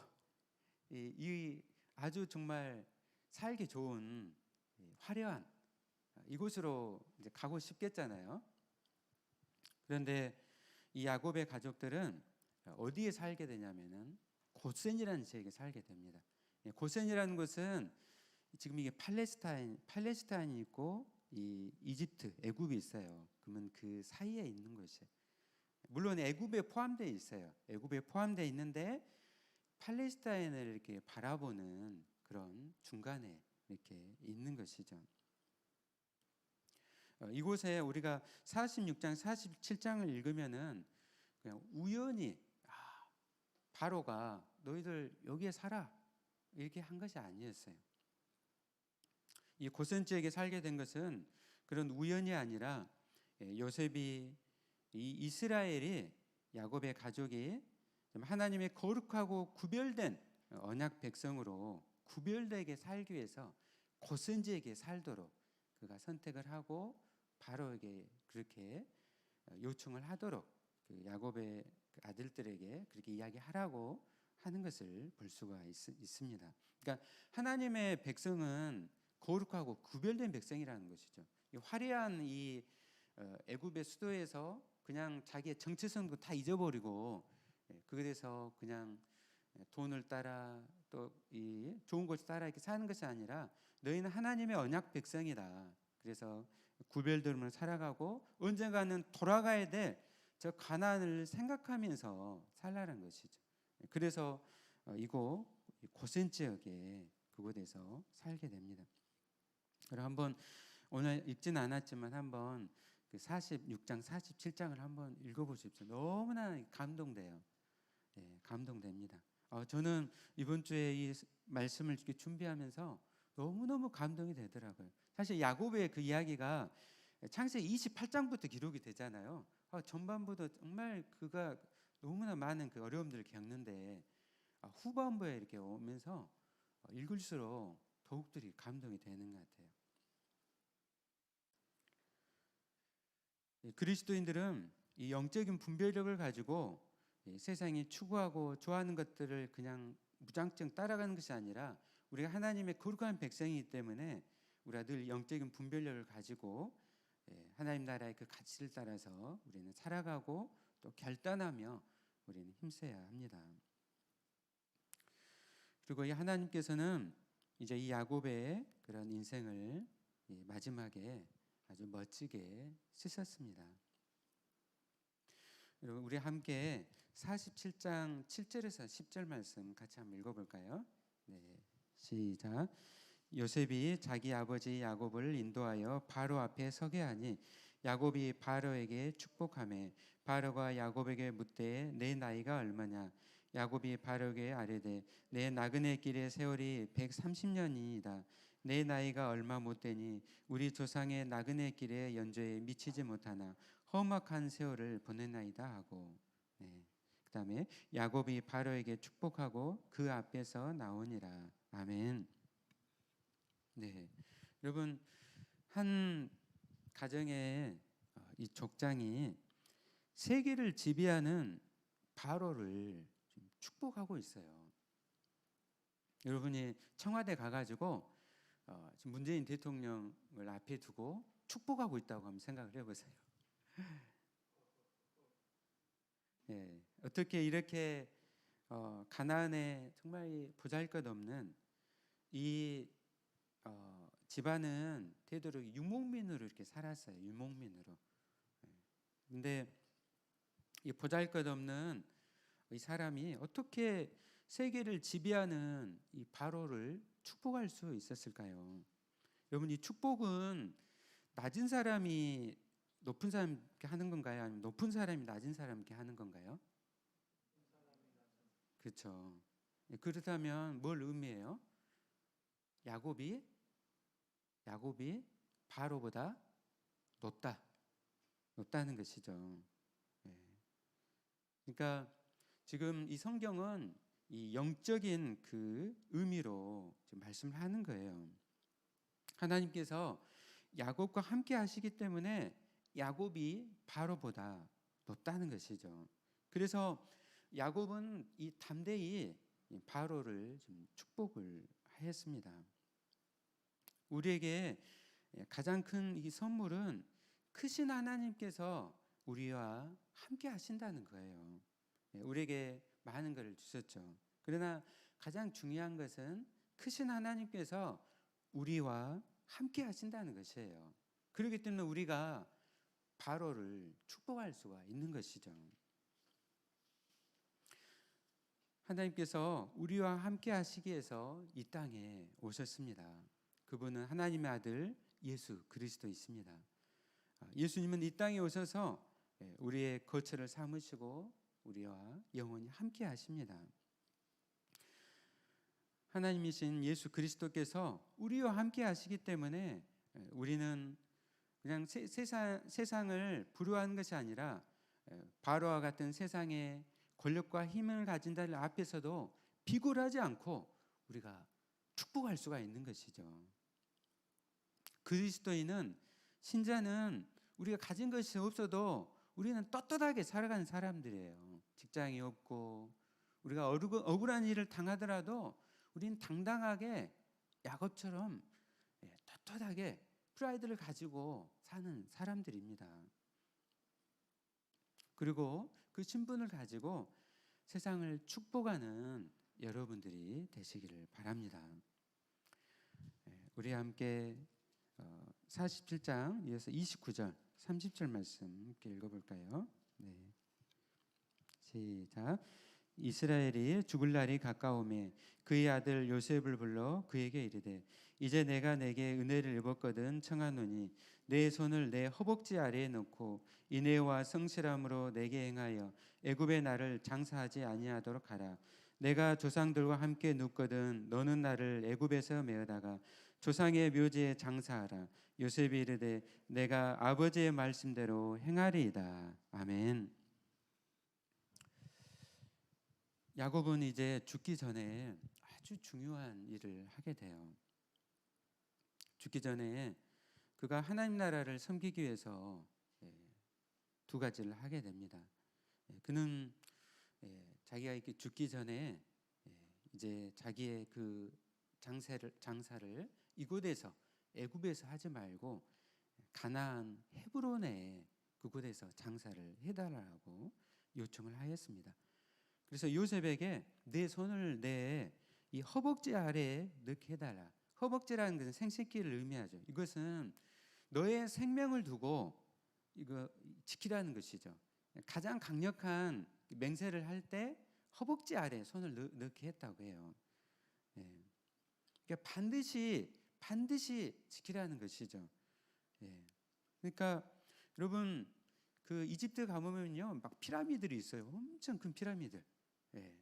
이 아주 정말 살기 좋은 화려한 이곳으로 이제 가고 싶겠잖아요. 그런데 이 야곱의 가족들은 어디에 살게 되냐면은 고센이라는 지역에 살게 됩니다. 고센이라는 곳은 지금 이게 팔레스타인이 있고 이 이집트, 애굽이 있어요. 그러면 그 사이에 있는 곳이에요. 물론 애굽에 포함되어 있어요. 애굽에 포함되어 있는데 팔레스타인을 이렇게 바라보는 그런 중간에 이렇게 있는 것이죠. 이곳에 우리가 46장, 47장을 읽으면은 그냥 우연히 바로가 너희들 여기에 살아 이렇게 한 것이 아니었어요. 이 고센 지역에 살게 된 것은 그런 우연이 아니라 요셉이 이 이스라엘이 야곱의 가족이 하나님의 거룩하고 구별된 언약 백성으로 구별되게 살기 위해서 고센 지역에 살도록 그가 선택을 하고 바로에게 그렇게 요청을 하도록 그 야곱의 아들들에게 그렇게 이야기하라고 하는 것을 볼 수가 있습니다. 그러니까 하나님의 백성은 거룩하고 구별된 백성이라는 것이죠. 이 화려한 이 애굽의 수도에서 그냥 자기의 정체성도 다 잊어버리고 그래서 그냥 돈을 따라 또 이 좋은 것을 따라 이렇게 사는 것이 아니라 너희는 하나님의 언약 백성이다. 그래서 구별됨을 살아가고 언젠가는 돌아가야 될 저 가나안을 생각하면서 살라는 것이죠. 그래서 이곳 고센 지역에 그곳에서 살게 됩니다. 그럼 한번 오늘 읽진 않았지만 한번 그 46장, 47장을 한번 읽어보십시오. 너무나 감동돼요. 네, 감동됩니다. 저는 이번 주에 이 말씀을 이렇게 준비하면서 너무너무 감동이 되더라고요. 사실 야곱의 그 이야기가 창세기 28장부터 기록이 되잖아요. 전반부도 정말 그가 너무나 많은 그 어려움들을 겪는데 후반부에 이렇게 오면서 읽을수록 더욱들이 감동이 되는 것 같아요. 그리스도인들은 이 영적인 분별력을 가지고 세상이 추구하고 좋아하는 것들을 그냥 무장증 따라가는 것이 아니라 우리가 하나님의 거룩한 백성이기 때문에 우리가 늘 영적인 분별력을 가지고 하나님 나라의 그 가치를 따라서 우리는 살아가고 또 결단하며 우리는 힘써야 합니다. 그리고 이 하나님께서는 이제 이 야곱의 그런 인생을 마지막에 아주 멋지게 쓰셨습니다. 여러분 우리 함께 47장 7절에서 10절 말씀 같이 한번 읽어볼까요? 네, 시작. 요셉이 자기 아버지 야곱을 인도하여 바로 앞에 서게 하니 야곱이 바로에게 축복하매 바로가 야곱에게 묻되 내 나이가 얼마냐 야곱이 바로에게 아뢰되 내 나그네 길의 세월이 130년이니이다 내 나이가 얼마 못되니 우리 조상의 나그네 길의 연조에 미치지 못하나 험악한 세월을 보냈나이다 하고 그다음에 야곱이 바로에게 축복하고 그 앞에서 나오니라. 아멘. 네, 여러분 한 가정에 이 족장이 세계를 지배하는 바로를 좀 축복하고 있어요. 여러분이 청와대 가가지고 지금 문재인 대통령을 앞에 두고 축복하고 있다고 한번 생각을 해보세요. 예, 어떻게 이렇게 가나안에 정말 보잘것없는 이 집안은 되도록 유목민으로 이렇게 살았어요. 유목민으로. 근데 이 보잘것없는 이 사람이 어떻게 세계를 지배하는 이 바로를 축복할 수 있었을까요? 여러분 이 축복은 낮은 사람이 높은 사람께 하는 건가요? 아니면 높은 사람이 낮은 사람께 하는 건가요? 그렇죠. 그렇다면 뭘 의미해요? 야곱이 바로보다 높다는 것이죠. 그러니까 지금 이 성경은 이 영적인 그 의미로 지금 말씀을 하는 거예요. 하나님께서 야곱과 함께 하시기 때문에 야곱이 바로보다 높다는 것이죠. 그래서 야곱은 이 담대히 바로를 좀 축복을 했습니다. 우리에게 가장 큰 이 선물은 크신 하나님께서 우리와 함께 하신다는 거예요. 우리에게 많은 것을 주셨죠. 그러나 가장 중요한 것은 크신 하나님께서 우리와 함께 하신다는 것이에요. 그렇기 때문에 우리가 바로를 축복할 수가 있는 것이죠. 하나님께서 우리와 함께 하시기 위해서 이 땅에 오셨습니다. 그분은 하나님의 아들 예수 그리스도이십니다. 예수님은 이 땅에 오셔서 우리의 거처를 삼으시고 우리와 영원히 함께 하십니다. 하나님이신 예수 그리스도께서 우리와 함께 하시기 때문에 우리는 그냥 세상을 부러워하는 것이 아니라 바로와 같은 세상의 권력과 힘을 가진 자들 앞에서도 비굴하지 않고 우리가 축복할 수가 있는 것이죠. 그리스도인은 신자는 우리가 가진 것이 없어도 우리는 떳떳하게 살아가는 사람들이에요. 직장이 없고 우리가 억울한 일을 당하더라도 우리는 당당하게 야곱처럼 떳떳하게 프라이드를 가지고 사는 사람들입니다. 그리고 그 신분을 가지고 세상을 축복하는 여러분들이 되시기를 바랍니다. 우리 함께 47장 이어서 29절 30절 말씀 함께 읽어볼까요? 네. 시작. 이스라엘이 죽을 날이 가까우매 그의 아들 요셉을 불러 그에게 이르되 이제 내가 내게 은혜를 입었거든 청하노니 내 손을 내 허벅지 아래에 넣고 인애와 성실함으로 내게 행하여 애굽의 나를 장사하지 아니하도록 하라. 내가 조상들과 함께 눕거든 너는 나를 애굽에서 메어다가 조상의 묘지에 장사하라. 요셉이 이르되 내가 아버지의 말씀대로 행하리이다. 아멘. 야곱은 이제 죽기 전에 아주 중요한 일을 하게 돼요. 죽기 전에 그가 하나님 나라를 섬기기 위해서 두 가지를 하게 됩니다. 그는 자기가 이렇게 죽기 전에 이제 자기의 그 장사를 이곳에서 애굽에서 하지 말고 가나안 헤브론에 그곳에서 장사를 해달라고 요청을 하였습니다. 그래서 요셉에게 내 손을 내 이 허벅지 아래에 넣게 해달라. 허벅지라는 것은 생식기를 의미하죠. 이것은 너의 생명을 두고 이거 지키라는 것이죠. 가장 강력한 맹세를 할 때 허벅지 아래에 손을 넣게 했다고 해요. 그러니까 반드시 지키라는 것이죠. 예. 그러니까 여러분 그 이집트 가보면요, 막 피라미드들이 있어요. 엄청 큰 피라미드. 예.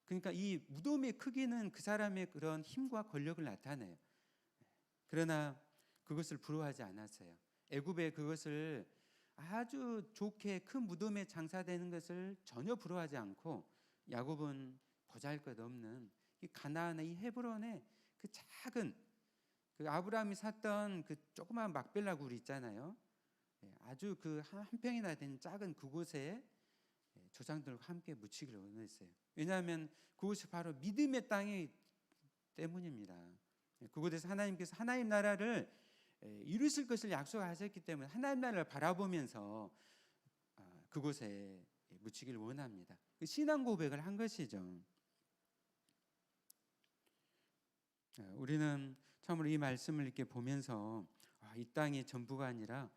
그러니까 이 무덤의 크기는 그 사람의 그런 힘과 권력을 나타내요. 그러나 그것을 부러워하지 않았어요. 애굽에 그것을 아주 좋게 큰 무덤에 장사되는 것을 전혀 부러워하지 않고 야곱은 보잘것없는 이 가나안의 이 헤브론의 그 작은 그 아브라함이 샀던 그 조그마한 막벨라 굴이 있잖아요. 아주 그 한 평이나 되는 작은 그곳에 조상들과 함께 묻히기를 원했어요. 왜냐하면 그곳이 바로 믿음의 땅이기 때문입니다. 그곳에서 하나님께서 하나님 나라를 이루실 것을 약속하셨기 때문에 하나님 나라를 바라보면서 그곳에 묻히기를 원합니다. 그 신앙 고백을 한 것이죠. 우리는 참으로 이 말씀을 이렇게 보면서 이 땅이 전부가 아니라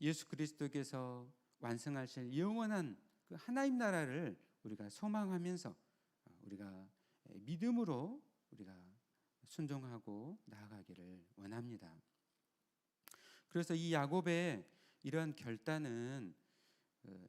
예수 그리스도께서 완성하실 영원한 그 하나님 나라를 우리가 소망하면서 우리가 믿음으로 우리가 순종하고 나아가기를 원합니다. 그래서 이 야곱의 이러한 결단은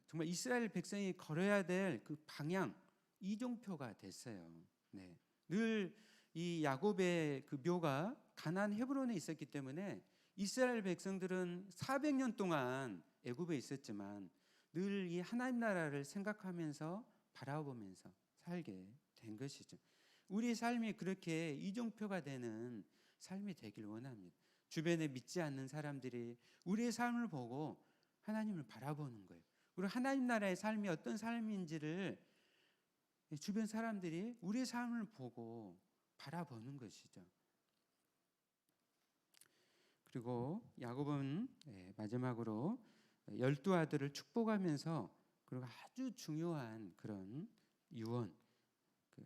정말 이스라엘 백성이 걸어야 될 그 방향, 이종표가 됐어요. 네. 늘 이 야곱의 그 묘가 가나안 헤브론에 있었기 때문에 이스라엘 백성들은 400년 동안 애굽에 있었지만 늘 이 하나님 나라를 생각하면서 바라보면서 살게 된 것이죠. 우리의 삶이 그렇게 이종표가 되는 삶이 되길 원합니다. 주변에 믿지 않는 사람들이 우리의 삶을 보고 하나님을 바라보는 거예요. 우리 하나님 나라의 삶이 어떤 삶인지를 주변 사람들이 우리의 삶을 보고 바라보는 것이죠. 그리고 야곱은 마지막으로 12 아들을 축복하면서 그리고 아주 중요한 그런 유언,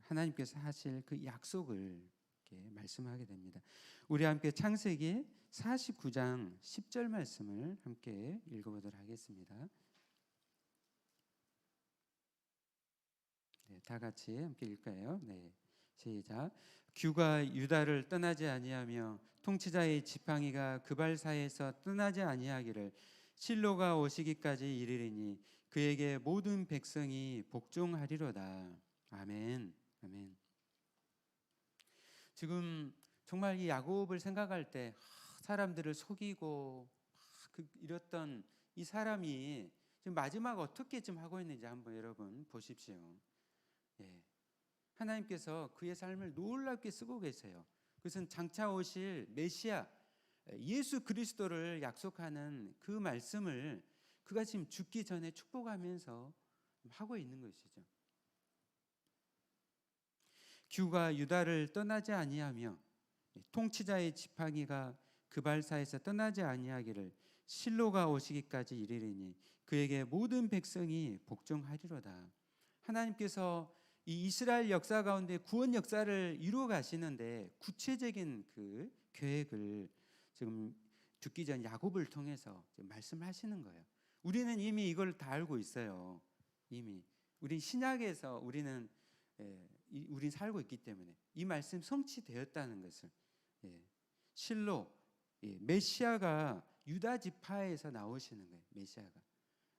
하나님께서 하실 그 약속을 이렇게 말씀하게 됩니다. 우리 함께 창세기 49장 10절 말씀을 함께 읽어보도록 하겠습니다. 네, 다 같이 함께 읽을까요? 네, 시작. 규가 유다를 떠나지 아니하며 통치자의 지팡이가 그 발 사이에서 떠나지 아니하기를 실로가 오시기까지 이르리니 그에게 모든 백성이 복종하리로다. 아멘. 아멘. 지금 정말 이 야곱을 생각할 때 사람들을 속이고 이랬던 이 사람이 지금 마지막 어떻게 좀 하고 있는지 한번 여러분 보십시오. 하나님께서 그의 삶을 놀랍게 쓰고 계세요. 그것은 장차 오실 메시아 예수 그리스도를 약속하는 그 말씀을 그가 지금 죽기 전에 축복하면서 하고 있는 것이죠. 규가 유다를 떠나지 아니하며 통치자의 지팡이가 그 발사에서 떠나지 아니하기를 실로가 오시기까지 이르리니 그에게 모든 백성이 복종하리로다. 하나님께서 이 이스라엘 역사 가운데 구원 역사를 이루어 가시는데 구체적인 그 계획을 지금 죽기 전 야곱을 통해서 말씀하시는 거예요. 우리는 이미 이걸 다 알고 있어요. 이미 우리 신약에서 우리는 살고 있기 때문에 이 말씀 성취되었다는 것을 실로 메시아가 유다 지파에서 나오시는 거예요. 메시아가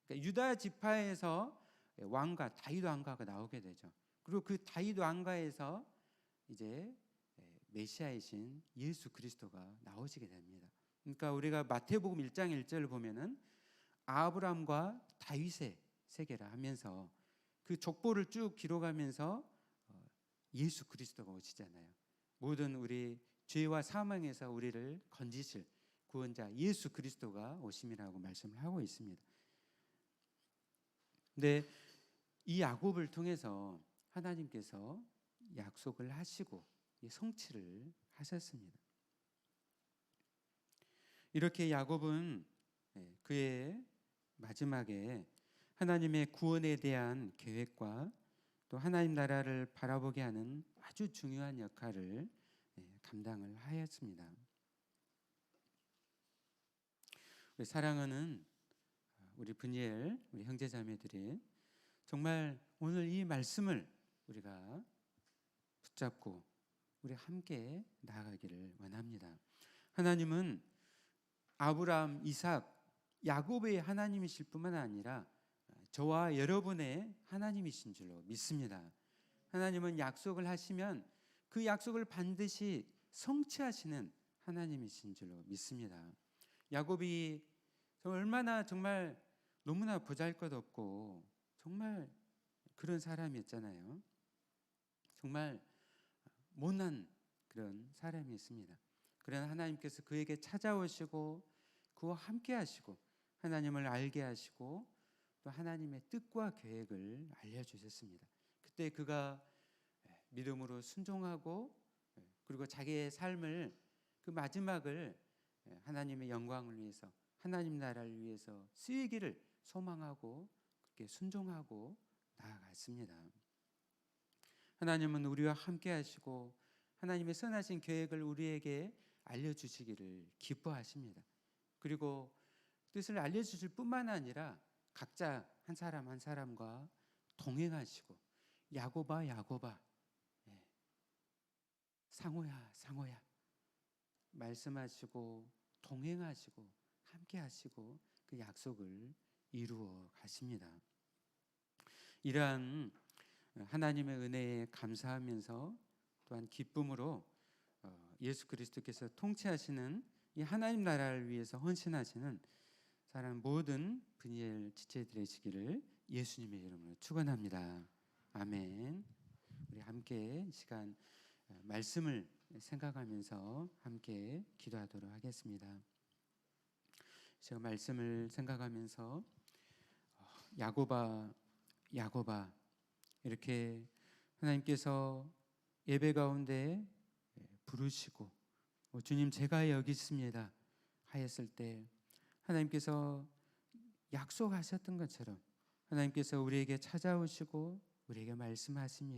그러니까 유다 지파에서 왕가 다윗 왕가가 나오게 되죠. 그리고 그 다윗 왕가에서 이제 메시아이신 예수 그리스도가 나오시게 됩니다. 그러니까 우리가 마태복음 1장 1절을 보면은 아브라함과 다윗의 세계라 하면서 그 족보를 쭉 기록하면서 예수 그리스도가 오시잖아요. 모든 우리 죄와 사망에서 우리를 건지실 구원자 예수 그리스도가 오심이라고 말씀을 하고 있습니다. 근데 이 야곱을 통해서 하나님께서 약속을 하시고 성취를 하셨습니다. 이렇게 야곱은 그의 마지막에 하나님의 구원에 대한 계획과 또 하나님 나라를 바라보게 하는 아주 중요한 역할을 감당을 하였습니다. 우리 사랑하는 우리 분이엘 우리 형제자매들이 정말 오늘 이 말씀을 우리가 붙잡고 우리 함께 나아가기를 원합니다. 하나님은 아브라함, 이삭, 야곱의 하나님이실 뿐만 아니라 저와 여러분의 하나님이신 줄로 믿습니다. 하나님은 약속을 하시면 그 약속을 반드시 성취하시는 하나님이신 줄로 믿습니다. 야곱이 얼마나 정말 너무나 보잘것없고 정말 그런 사람이었잖아요. 정말 못난 그런 사람이었습니다. 그러나 하나님께서 그에게 찾아오시고 그와 함께 하시고 하나님을 알게 하시고 또 하나님의 뜻과 계획을 알려주셨습니다. 그때 그가 믿음으로 순종하고 그리고 자기의 삶을 그 마지막을 하나님의 영광을 위해서 하나님 나라를 위해서 쓰이기를 소망하고 그렇게 순종하고 나아갔습니다. 하나님은 우리와 함께 하시고 하나님의 선하신 계획을 우리에게 알려주시기를 기뻐하십니다. 그리고 뜻을 알려주실 뿐만 아니라 각자 한 사람 한 사람과 동행하시고 야곱아 야곱아 상호야 상호야 말씀하시고 동행하시고 함께 하시고 그 약속을 이루어 가십니다. 이러한 하나님의 은혜에 감사하면서 또한 기쁨으로 예수 그리스도께서 통치하시는 이 하나님 나라를 위해서 헌신하시는 사람 모든 분이엘 지체 되시기를 예수님의 이름으로 축원합니다. 아멘. 우리 함께 이 시간 말씀을 생각하면서 함께 기도하도록 하겠습니다. 제가 말씀을 생각하면서 야곱아 야곱아 이렇게 하나님께서 예배 가운데 부르시고 주님 제가 여기 있습니다 하였을 때 하나님께서 약속하셨던 것처럼 하나님께서 우리에게 찾아오시고 우리에게 말씀하십니다.